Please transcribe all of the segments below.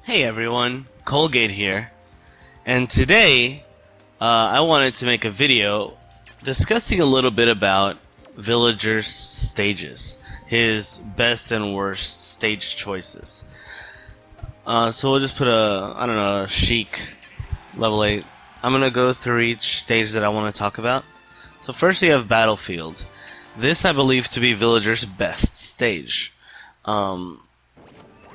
Hey everyone, Colgate here, and today I wanted to make a video discussing a little bit about Villager's stages, his best and worst stage choices. So we'll just put a Sheik, level 8. I'm going to go through each stage that I want to talk about. So first you have Battlefield. This I believe to be Villager's best stage.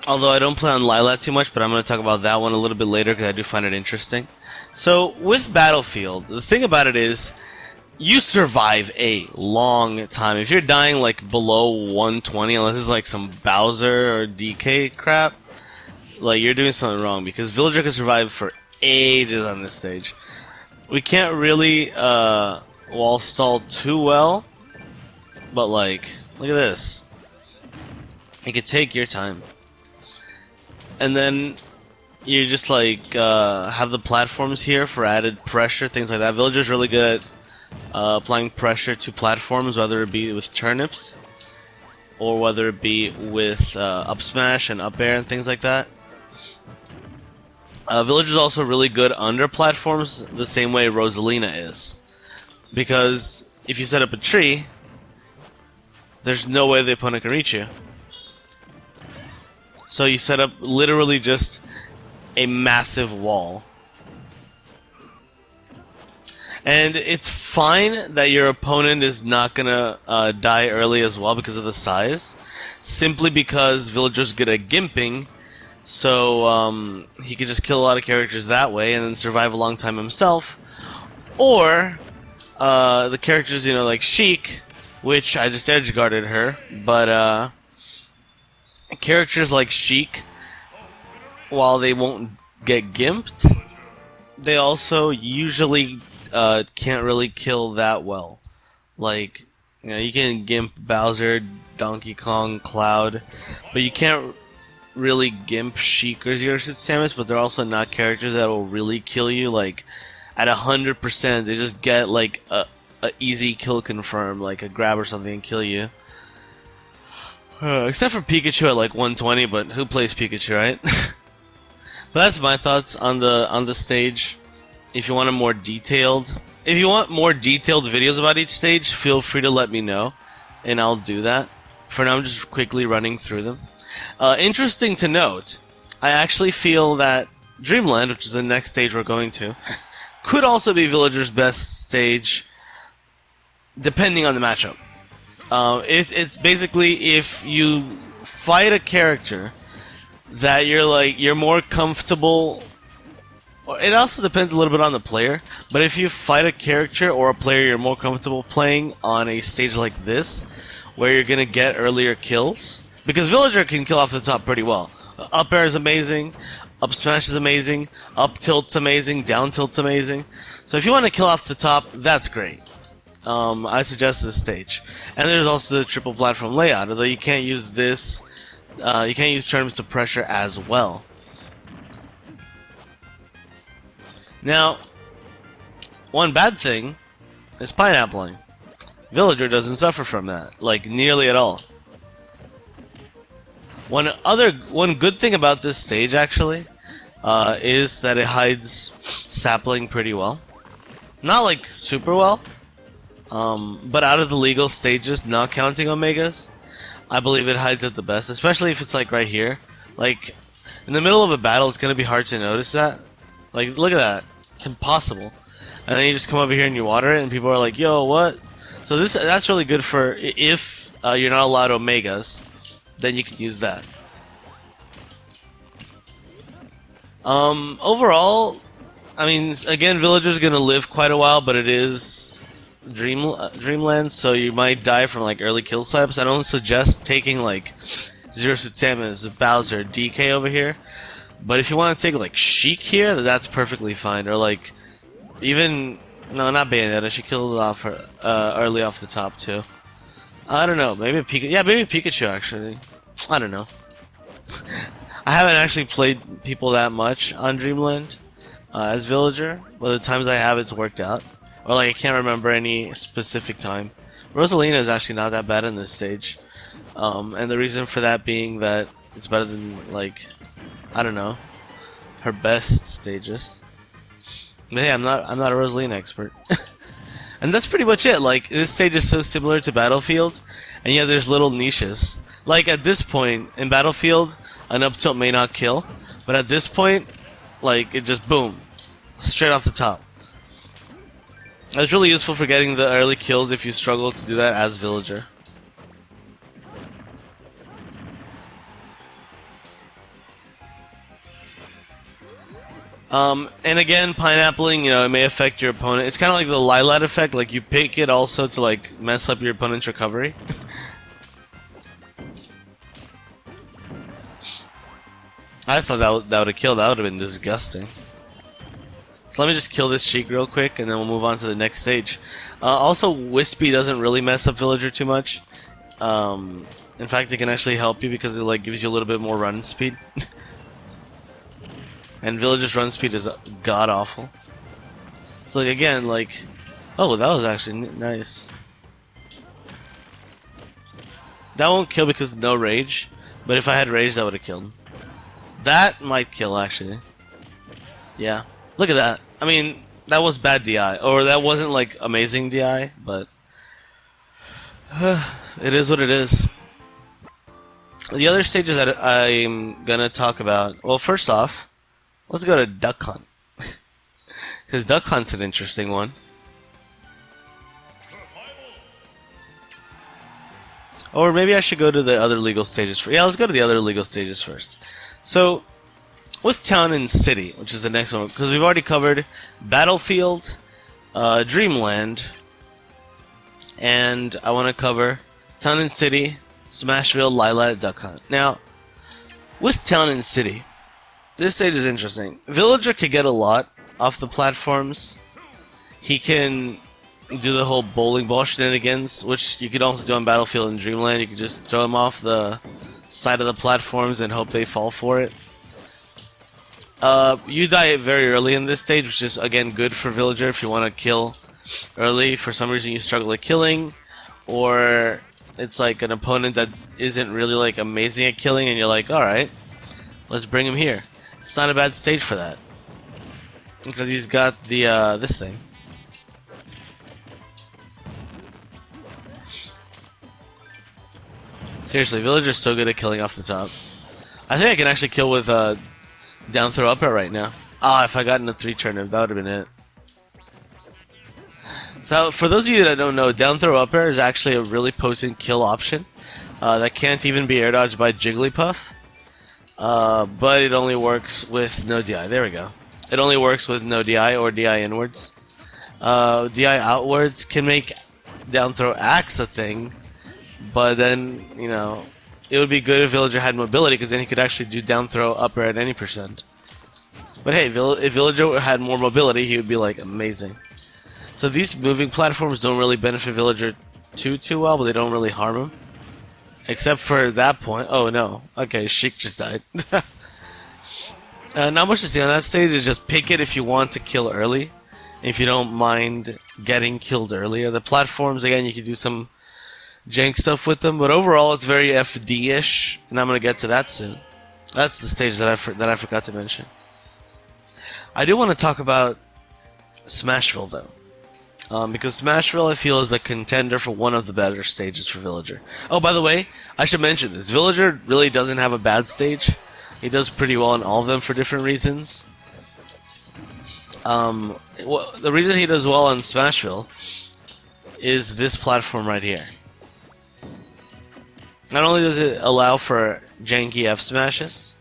Although I don't play on Lilat too much, but I'm going to talk about that one a little bit later because I do find it interesting. So, with Battlefield, the thing about it is, you survive a long time. If you're dying like below 120, unless it's like some Bowser or DK crap, like you're doing something wrong because Villager can survive for ages on this stage. We can't really wall stall too well, but like, look at this. You can take your time. And then you just like have the platforms here for added pressure, things like that. Villager's really good at applying pressure to platforms, whether it be with turnips or whether it be with up smash and up air and things like that. Villager's also really good under platforms, the same way Rosalina is, because if you set up a tree, there's no way the opponent can reach you. So you set up literally just a massive wall. And it's fine that your opponent is not gonna die early as well because of the size. Simply because Villager's good at gimping, so he can just kill a lot of characters that way and then survive a long time himself. Or the characters, you know, like Sheik, which I just edge guarded her, but characters like Sheik, while they won't get gimped, they also usually can't really kill that well. Like, you know, you can gimp Bowser, Donkey Kong, Cloud, but you can't really gimp Sheik or Zero Suit Samus, but they're also not characters that will really kill you, like, at 100%. They just get, like, a easy kill confirm, like a grab or something and kill you. Except for Pikachu at like 120, but who plays Pikachu, right? But that's my thoughts on the stage. If you want more detailed videos about each stage, feel free to let me know, and I'll do that. For now, I'm just quickly running through them. Interesting to note, I actually feel that Dreamland, which is the next stage we're going to, could also be Villager's best stage, depending on the matchup. It's basically if you fight a character that you're more comfortable. It also depends a little bit on the player, but if you fight a character or a player you're more comfortable playing on a stage like this, where you're gonna get earlier kills, because Villager can kill off the top pretty well. Up air is amazing, up smash is amazing, up tilt's amazing, down tilt's amazing. So if you want to kill off the top, that's great. I suggest this stage. And there's also the triple platform layout, although you can't use this, you can't use tournaments to pressure as well. Now, one bad thing is pineappling. Villager doesn't suffer from that, like nearly at all. One good thing about this stage actually is that it hides sapling pretty well. Not like super well. But out of the legal stages, not counting Omegas, I believe it hides it the best, especially if it's like right here. Like, in the middle of a battle, it's going to be hard to notice that. Like, look at that. It's impossible. And then you just come over here and you water it, and people are like, yo, what? So that's really good for if you're not allowed Omegas, then you can use that. Overall, I mean, again, Villager's going to live quite a while, but it is Dreamland, so you might die from like early kill setups. I don't suggest taking like Zero Suit Samus, Bowser, DK over here. But if you want to take like Sheik here, that's perfectly fine. Or like even not Bayonetta. She killed it off early off the top too. I don't know. Maybe maybe Pikachu actually. I don't know. I haven't actually played people that much on Dreamland as Villager, but the times I have, it's worked out. Or like I can't remember any specific time. Rosalina is actually not that bad in this stage, and the reason for that being that it's better than like I don't know, her best stages. But hey, I'm not a Rosaline expert. And that's pretty much it. Like, this stage is so similar to Battlefield, and yeah, there's little niches. Like, at this point, in Battlefield, an up tilt may not kill, but at this point, like, it just boom. Straight off the top. It's really useful for getting the early kills if you struggle to do that as Villager. And again, pineappling, you know, it may affect your opponent. It's kind of like the Lilat effect, like you pick it also to like mess up your opponent's recovery. I thought that would have killed. That would have been disgusting. So let me just kill this Sheik real quick, and then we'll move on to the next stage. Also, Wispy doesn't really mess up Villager too much. In fact, it can actually help you because it like gives you a little bit more run speed. And Villager's run speed is god awful. So like again, like, oh, that was actually nice. That won't kill because no rage, but if I had rage, that would have killed. That might kill actually. Yeah, look at that. I mean, that was bad DI, or that wasn't like amazing DI, but it is what it is. The other stages that I'm gonna talk about. Well, first off, let's go to Duck Hunt. Because Duck Hunt's an interesting one. Or maybe I should go to the other legal stages first. Yeah, let's go to the other legal stages first. So, with Town and City, which is the next one, because we've already covered Battlefield, Dreamland, and I want to cover Town and City, Smashville, Lilat, Duck Hunt. Now, with Town and City, this stage is interesting. Villager could get a lot off the platforms. He can do the whole bowling ball shenanigans, which you could also do on Battlefield and Dreamland. You could just throw them off the side of the platforms and hope they fall for it. You die very early in this stage, which is again good for Villager if you want to kill early. For some reason you struggle at killing, or it's like an opponent that isn't really like amazing at killing, and you're like, alright, let's bring him here. It's not a bad stage for that. Because he's got the, this thing. Seriously, Villager's so good at killing off the top. I think I can actually kill with, down throw up air right now. Ah, if I got in a 3 turnip, that would have been it. So, for those of you that don't know, down throw up air is actually a really potent kill option. That can't even be air dodged by Jigglypuff. But it only works with no DI. There we go. It only works with no DI or DI inwards. DI outwards can make down throw axe a thing, but then, you know, it would be good if Villager had mobility, because then he could actually do down throw up air at any %. But hey, if Villager had more mobility, he would be like amazing. So these moving platforms don't really benefit Villager too well, but they don't really harm him. Except for that point. Oh no. Okay, Sheik just died. Not much to see on that stage. Is just pick it if you want to kill early. If you don't mind getting killed earlier. The platforms, again, you can do some jank stuff with them. But overall, it's very FD-ish. And I'm going to get to that soon. That's the stage that I forgot to mention. I do want to talk about Smashville, though. Because Smashville, I feel, is a contender for one of the better stages for Villager. Oh, by the way, I should mention this. Villager really doesn't have a bad stage. He does pretty well in all of them for different reasons. The reason he does well on Smashville is this platform right here. Not only does it allow for janky F smashes,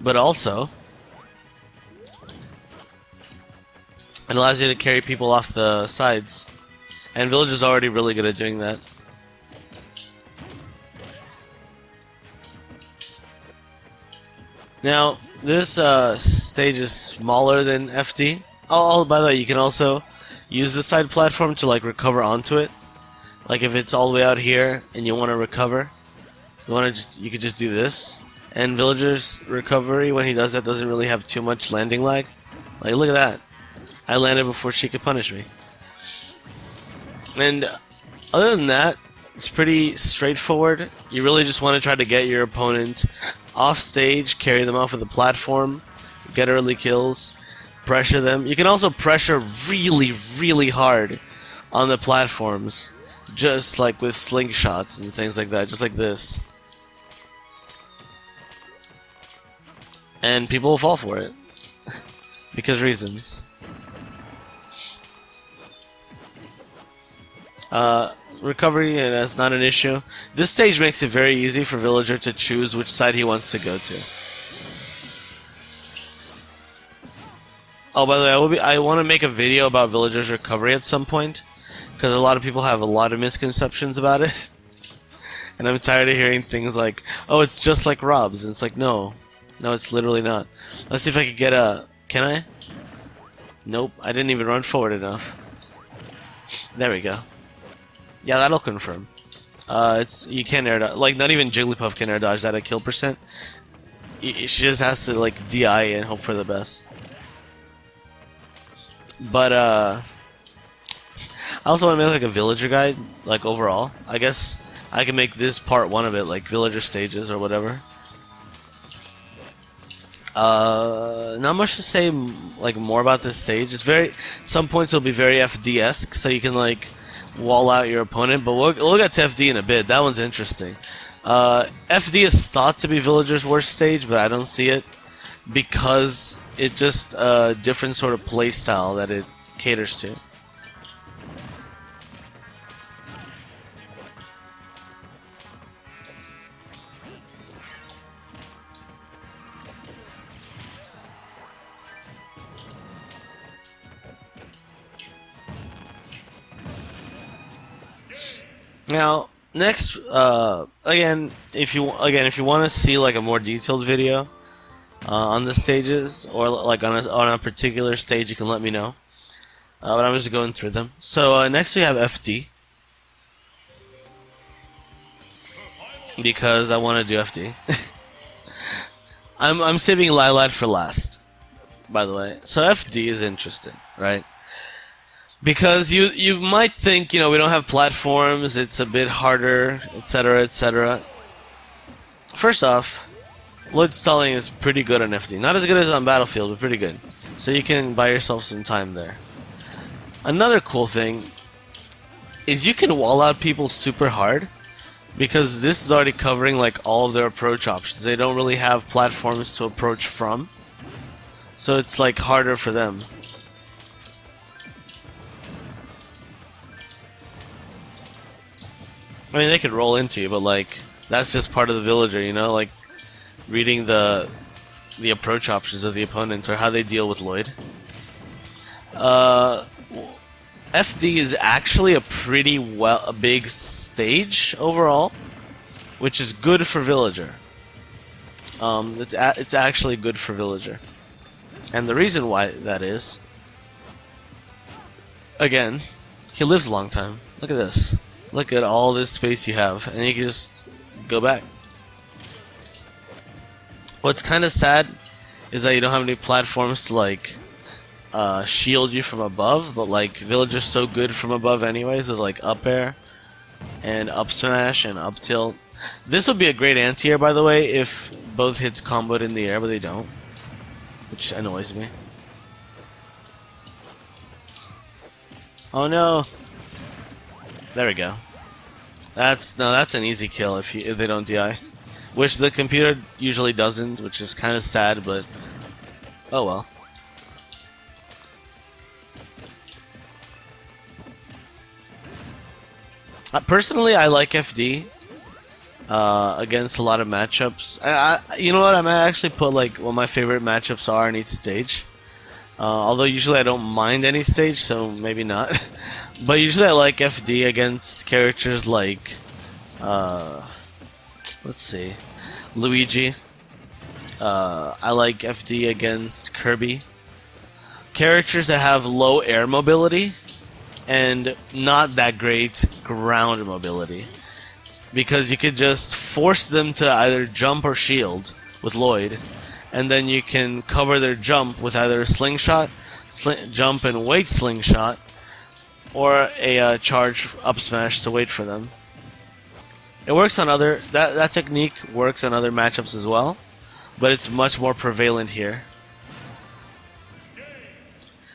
but also it allows you to carry people off the sides. And Villager's already really good at doing that. Now, this stage is smaller than FD. Oh, by the way, you can also use the side platform to like recover onto it. Like if it's all the way out here and you want to recover, you could just do this. And Villager's recovery, when he does that, doesn't really have too much landing lag. Like, look at that. I landed before she could punish me. And other than that, It's pretty straightforward. You really just want to try to get your opponent off stage, carry them off of the platform, get early kills, pressure them. You can also pressure really, really hard on the platforms, just like with slingshots and things like that, just like this. And people will fall for it. Because reasons. Recovery, and that's not an issue. This stage makes it very easy for Villager to choose which side he wants to go to. Oh, by the way, I want to make a video about Villager's recovery at some point, because a lot of people have a lot of misconceptions about it. And I'm tired of hearing things like, oh, it's just like Rob's, and it's like, no. No, it's literally not. Let's see if I can get a... Can I? Nope, I didn't even run forward enough. There we go. Yeah, that'll confirm. You can't air dodge. Like, not even Jigglypuff can air dodge that at kill percent. She just has to, like, DI and hope for the best. But, I also want to make, like, a Villager guide, like, overall. I guess I can make this part one of it, like, Villager stages or whatever. Not much to say, like, more about this stage. It's very... Some points will be very FD-esque, so you can, like... wall out your opponent, but we'll get to FD in a bit. That one's interesting. FD is thought to be Villager's worst stage, but I don't see it because it's just a different sort of play style that it caters to. Now, next, again, if you want to see like a more detailed video on the stages, or like on a particular stage, you can let me know. But I'm just going through them. So next we have FD, because I want to do FD. I'm saving Lilat for last, by the way. So FD is interesting, right? Because you might think, we don't have platforms, it's a bit harder, etc., etc. First off, load stalling is pretty good on FD. Not as good as on Battlefield, but pretty good. So you can buy yourself some time there. Another cool thing is you can wall out people super hard, because this is already covering like all of their approach options. They don't really have platforms to approach from, so it's like harder for them. I mean, they could roll into you, but like that's just part of the Villager, like reading the approach options of the opponents or how they deal with Lloyd. FD is actually a pretty a big stage overall, which is good for Villager. It's actually good for Villager, and the reason why that is, again, he lives a long time. Look at this. Look at all this space you have, and you can just go back. What's kind of sad is that you don't have any platforms to like shield you from above, but like Villager's so good from above anyways, with like up air and up smash and up tilt. This would be a great anti-air, by the way, if both hits comboed in the air, but they don't, which annoys me. Oh no. There we go. That's an easy kill if they don't DI, which the computer usually doesn't, which is kind of sad, but oh well. Personally, I like FD against a lot of matchups. You know what? I might actually put like what my favorite matchups are in each stage. Although usually I don't mind any stage, so maybe not. But usually I like FD against characters like, let's see, Luigi. I like FD against Kirby. Characters that have low air mobility and not that great ground mobility. Because you could just force them to either jump or shield with Lloyd, and then you can cover their jump with either a slingshot, jump and wait slingshot, or a charge up smash to wait for them. It works on other that technique works on other matchups as well, but it's much more prevalent here.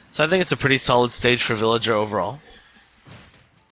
So I think it's a pretty solid stage for Villager overall.